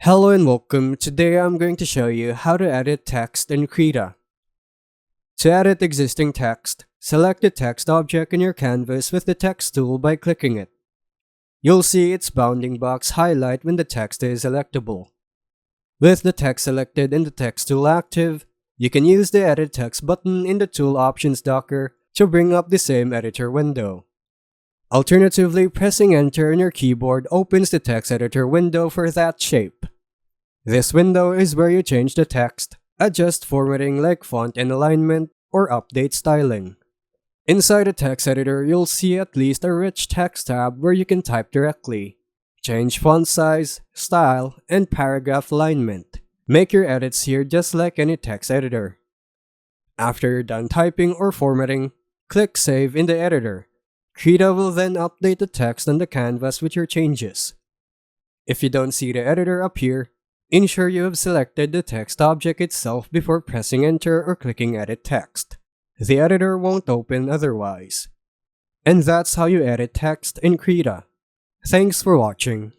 Hello and welcome. Today I'm going to show you how to edit text in Krita. To edit existing text, select the text object in your canvas with the text tool by clicking it. You'll see its bounding box highlight when the text is selectable. With the text selected and the text tool active, you can use the Edit Text button in the Tool Options docker to bring up the same editor window. Alternatively, pressing Enter on your keyboard opens the text editor window for that shape. This window is where you change the text, adjust formatting like font and alignment, or update styling. Inside the text editor, you'll see at least a rich text tab where you can type directly, change font size, style, and paragraph alignment. Make your edits here just like any text editor. After you're done typing or formatting, click Save in the editor. Krita will then update the text on the canvas with your changes. If you don't see the editor appear, ensure you have selected the text object itself before pressing Enter or clicking Edit Text. The editor won't open otherwise. And that's how you edit text in Krita. Thanks for watching.